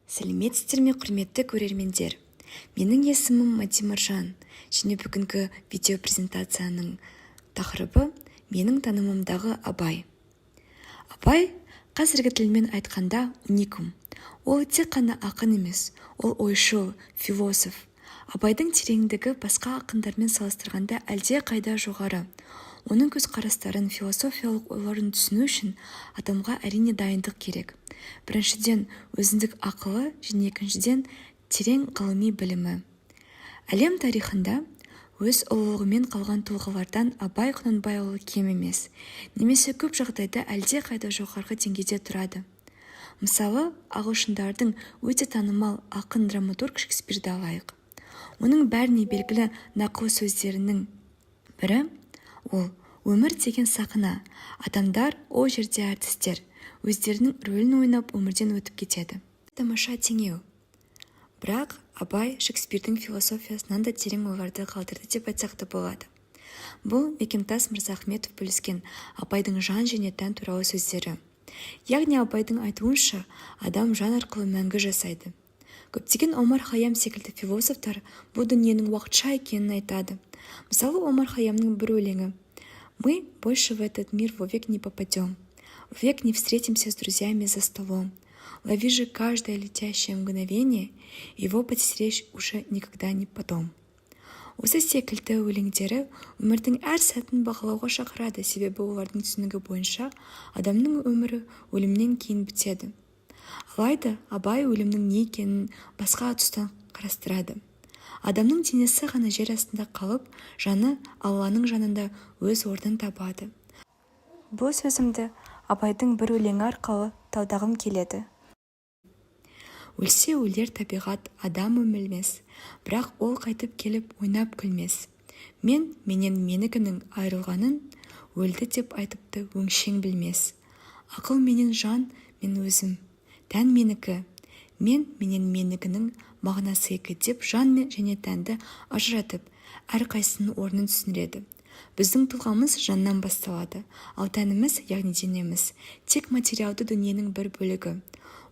Сәлеметсіздер ме, құрметті көрермендер. Менің есімім Матимаржан, және бүгінгі видео презентацияның тақырыбы менің танымымдағы Абай. Абай қазіргі тілмен айтқанда уникум. Ол тек қана ақын емес, ол ойшыл, философ. Абайдың тереңдігі басқа ақындармен салыстырғанда әлде қайда жоғары. Оның көзқарастарын, философиялық ойларын түсіну үшін адамға әрине дайындық керек. Біріншіден, өзіндік ақылы, және екіншіден, терең ғылыми білімі. Әлем тарихында өз ұлылығымен қалған тұлғалардан Абай Құнанбайұлы кем емес, немесе көп жағдайда әлде қайда жоғарғы деңгейде тұрады. Мысалы, ағылшындардың өте танымал ақын драматург Шекспирді алайық. Оның бәріне белгілі нақыл сөздерінің бірі ол өмір деген сахна, адамдар ол жерде әртістер, өздерінің рөлін ойнап өмірден өтіп кетеді. Тамаша теңеу. Бірақ Абай Шекспирдің философиясынан да терең ойларды қалдырды деп айтсақ та болады. Бұл Мекемтас Мырзахметов бөліскен Абайдың жан және тән туралы сөздері. Яғни Абайдың айтуынша, адам жан арқылы мәңгі жасайды. Көптеген Омар Хайям секілді философтар бұл дүниенің уақытша екенін айтады. Мысалы, Омар Хайямның бір өлеңі: «Мы больше в этот мир вовек не попадем, вовек не встретимся с друзьями за столом. Лови же каждое летящее мгновение, его подстеречь уже никогда не потом». Осы секілді өлеңдері өмірдің әр сәтін бағалауға шақырады, себебі олардың түсінігі бойынша адамның өмірі өлімнен кейін бітеді. Алайда Абай өлімнің не екенін басқа тұстан қарастырады. Адамның денесі ғана жер астында қалып, жаны Алланың жанында өз орнын табады. Бұл сөзімді Абайдың бір өлеңі арқылы талдағым келеді. Өлсе өлер табиғат, адам өмілмес, бірақ ол қайтып келіп ойнап күлмес. Менен менікінің айрылғанын өлді деп айтыпты өңшең білмес. Ақыл менен жан, мен өзім, тән менікі, менен менікінің мағынасы екі деп жан және тәнді ажыратып, әрқайсының орнын түсіндіреді. Біздің тұлғамыз жаннан басталады, ал тәніміз, яғни денеміз, тек материалды дүниенің бір бөлігі.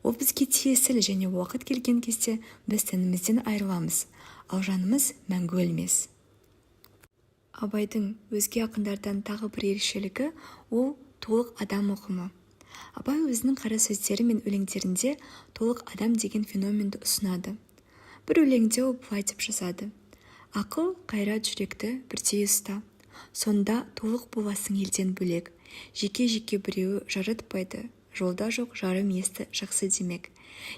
Ол бізге тиесілі және уақыт келген кезде біз тәнімізден айырыламыз, ал жанымыз мәңгі өлмес. Абайдың өзге ақындардан тағы бір ерекшелігі ол толық адам ұғымы. Абай өзінің қара сөздері мен өлеңдерінде толық адам деген феноменді ұсынады. Бір өлеңде ол былай деп жазады: «Ақыл, қайрат жүректі бірдей ұста, сонда толық боласың елден бөлек. Жеке-жеке біреуі жарытпайды, жолда жоқ жарым есті жақсы демек».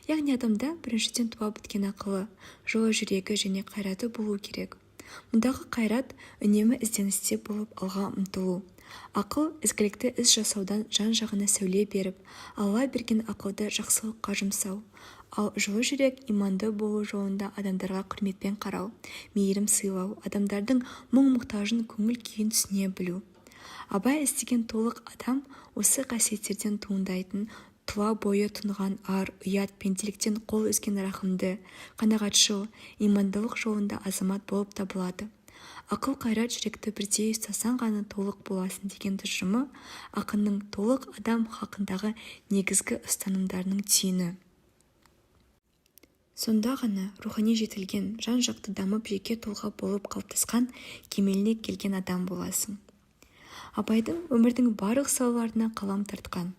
Яғни адамда біріншіден туа біткен ақылы, жылы жүрегі және қайраты болу керек. Мұндағы қайрат үнемі ізденісте болып алға ұмтылу. Ақыл ізгілікті іс жасаудан жан-жағына сәуле беріп, Алла берген ақылды жақсылыққа жұмсау. Ал жылы жүрек иманды болу жолында адамдарға құрметпен қарау, мейірім сыйлау, адамдардың мұң-мұқтажын көңіл күйін түсіне білу. Абай іздеген толық адам осы қасиеттерден туындайтын, тұла бойы тұнған ар, ұят, пенделіктен қол үзген рахымды, қанағатшыл, имандылық жолында азамат болып табылады. Ақыл, қайрат жүректі бірдей ұстасаң ғана толық боласың деген тұжырымы ақынның толық адам хақындағы негізгі ұстанымдарының түйіні. Сонда ғана рухани жетілген, жан-жақты дамып жеке тұлға болып қалыптасқан, кемеліне келген адам боласың. Абайдың өмірдің барлық салаларына қалам тартқан.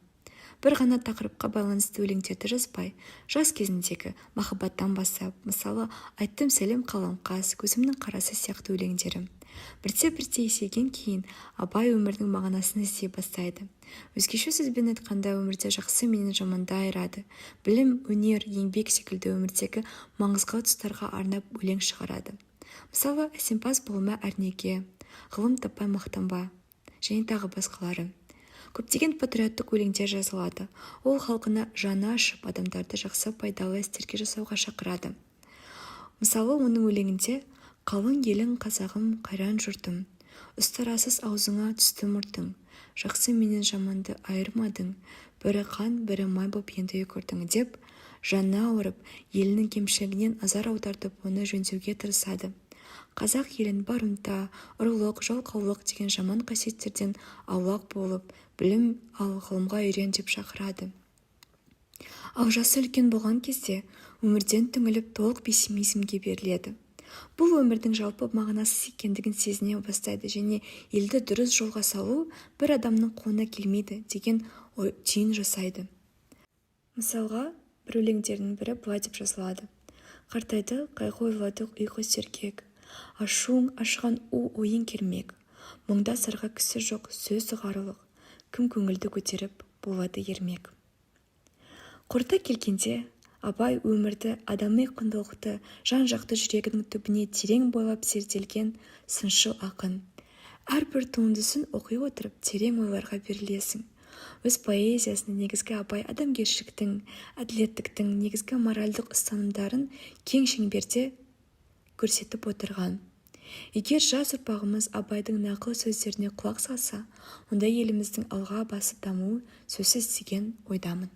Бір ғана тақырыпқа байланысты өлеңдерді жазбай, жас кезіндегі махаббаттан бастап, мысалы, айттым сәлем қаламқас, көзімнің қарасы сияқты өлеңдері. Бірте-бірте есейген кейін Абай өмірдің мағынасын іздей бастайды. Өзгеше сөзбен айтқанда, өмірде жақсы менен жаманды айырады. Білім, өнер, еңбек секілді өмірдегі маңызға тұстарға арнап өлең шығарады. Мысалы, әсемпаз болма әрнеге, ғылым таппай мақтанба, және тағы басқалары. Көптеген патриоттық өлеңдер жазылады. Ол халқына жаны ашып, адамдарды жақсы пайдалы істерге жасауға шақырады. Мысалы, оның өлеңінде: «Қалың елің қазағым, қайран жұртым, ұстарасыз аузыңа түсті мұртың, жақсы менен жаманды айырмадың, бірі қан, бірі май боп енді көрдің» деп жанына ауырып, елінің кемшілігінен азар аудартып, оны жөндеуге тырысады. Қазақ елін барымта, ұрлық, жалқаулық деген жаман қасиеттерден аулақ болып, білім ал, ғылымға үйрен деп шақырады. Ал жасы үлкен болған кезде өмірден түңіліп толық пессимизмге беріледі. Бұл өмірдің жалпы мағынасыз екендігін сезіне бастайды және елді дұрыс жолға салу бір адамның қолына келмейді деген түйін жасайды. Мысалға, бір өлеңдерінің бірі былай деп жазылады: қартайды қайғы ойладық ұйқы сергек, ашуың ашыған ойың кермек, мұңда сарға кісі жоқ сөз ұғарлық, кім көңілді көтеріп болады ермек. Қорыта келгенде, Абай өмірді, адами құндылықты, жан-жақты жүрегінің түбіне терең бойлап зерделген сыншыл ақын. Әрбір туындысын оқи отырып терең ойларға берілесің. Өз поэзиясында негізгі Абай адамгершіліктің, әділеттіктің негізгі моральдық ұстанымдарын кең шеңберде көрсетіп отырған. Егер жас ұрпағымыз Абайдың нақыл сөздеріне құлақ салса, онда еліміздің алға басы дамуы сөзсіз деген ойдамын.